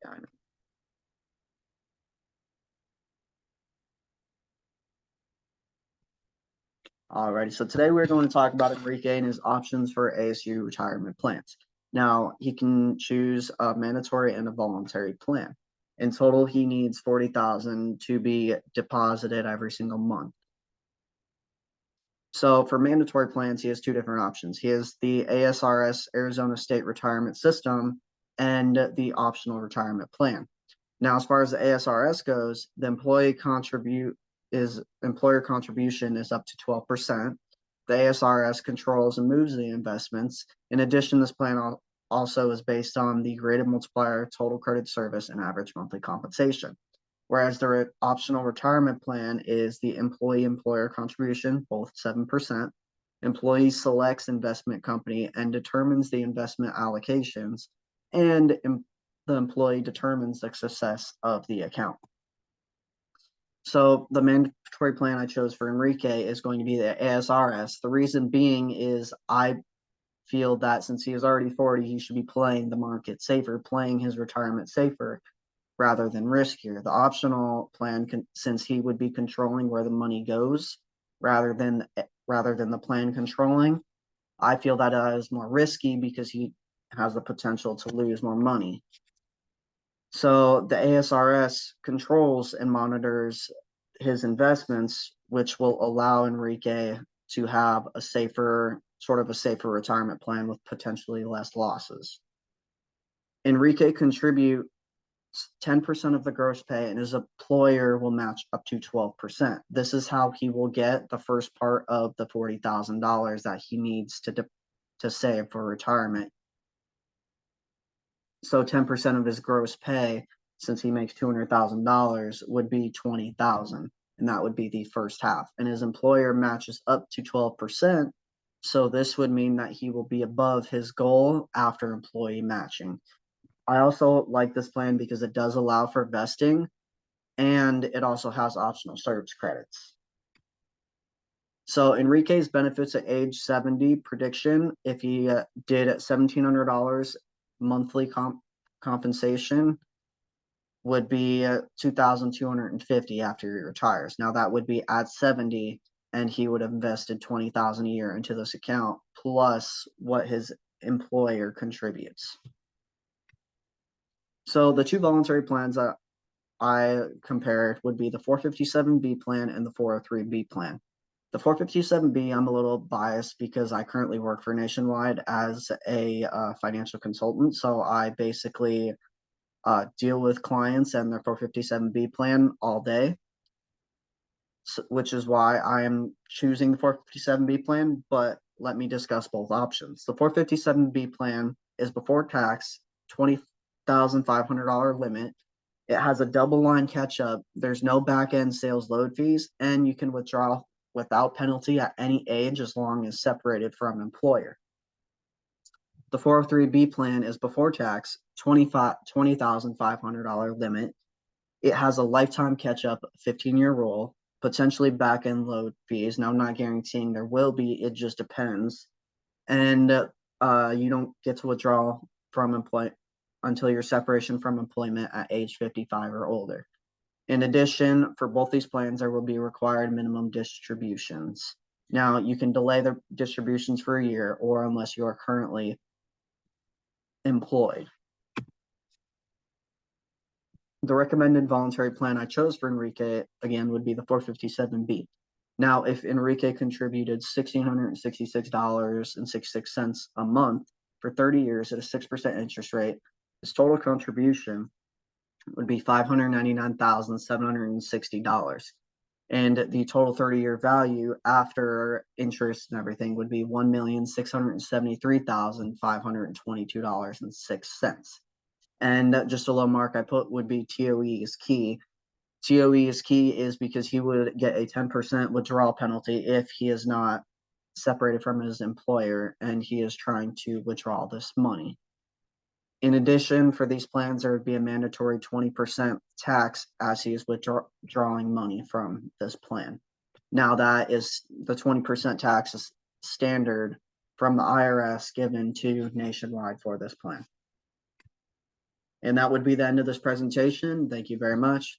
Yeah, I know. Alrighty, so today we're going to talk about Enrique and his options for ASU retirement plans. Now, he can choose a mandatory and a voluntary plan. In total, he needs 40,000 to be deposited every single month. So for mandatory plans, he has two different options. He has the ASRS, Arizona State Retirement System, and the optional retirement plan. Now, as far as the ASRS goes, the employer contribution is up to 12%. The ASRS controls and moves the investments. In addition, this plan also is based on the rated multiplier, total credit service, and average monthly compensation. Whereas the optional retirement plan is the employee-employer contribution, both 7%. Employee selects investment company and determines the investment allocations, and the employee determines the success of the account. So the mandatory plan I chose for Enrique is going to be the ASRS. The reason being is I feel that since he is already 40, he should be playing the market safer, playing his retirement safer rather than riskier. The optional plan, since he would be controlling where the money goes rather than the plan controlling, I feel that is more risky because he has the potential to lose more money. So the ASRS controls and monitors his investments, which will allow Enrique to have a safer retirement plan with potentially less losses. Enrique contributes 10% of the gross pay, and his employer will match up to 12%. This is how he will get the first part of the $40,000 that he needs to save for retirement. So 10% of his gross pay, since he makes $200,000, would be $20,000, and that would be the first half. And his employer matches up to 12%, so this would mean that he will be above his goal after employee matching. I also like this plan because it does allow for vesting, and it also has optional service credits. So Enrique's benefits at age 70 prediction, if he did at $1,700 monthly compensation, would be $2,250 after he retires. Now that would be at 70, and he would have invested $20,000 a year into this account plus what his employer contributes. So the two voluntary plans that I compared would be the 457B plan and the 403B plan. The 457B, I'm a little biased because I currently work for Nationwide as a financial consultant. So I basically deal with clients and their 457B plan all day, which is why I am choosing the 457B plan. But let me discuss both options. The 457B plan is before tax, $20,500 limit. It has a double line catch up. There's no back end sales load fees, and you can withdraw without penalty at any age as long as separated from employer. The 403B plan is before tax, $20,500 limit. It has a lifetime catch up 15-year roll, potentially back end load fees. Now, I'm not guaranteeing there will be, it just depends. And you don't get to withdraw from employment until your separation from employment at age 55 or older. In addition, for both these plans, there will be required minimum distributions. Now, you can delay the distributions for a year or unless you are currently employed. The recommended voluntary plan I chose for Enrique, again, would be the 457B. Now, if Enrique contributed $1,666.66 a month for 30 years at a 6% interest rate, his total contribution would be $599,760. And the total 30-year value after interest and everything would be $1,673,522.06. And just a low mark I put would be TOE is key. TOE is key is because he would get a 10% withdrawal penalty if he is not separated from his employer and he is trying to withdraw this money. In addition, for these plans, there would be a mandatory 20% tax as he is withdrawing money from this plan. Now, that is the 20% tax is standard from the IRS given to Nationwide for this plan. And that would be the end of this presentation. Thank you very much.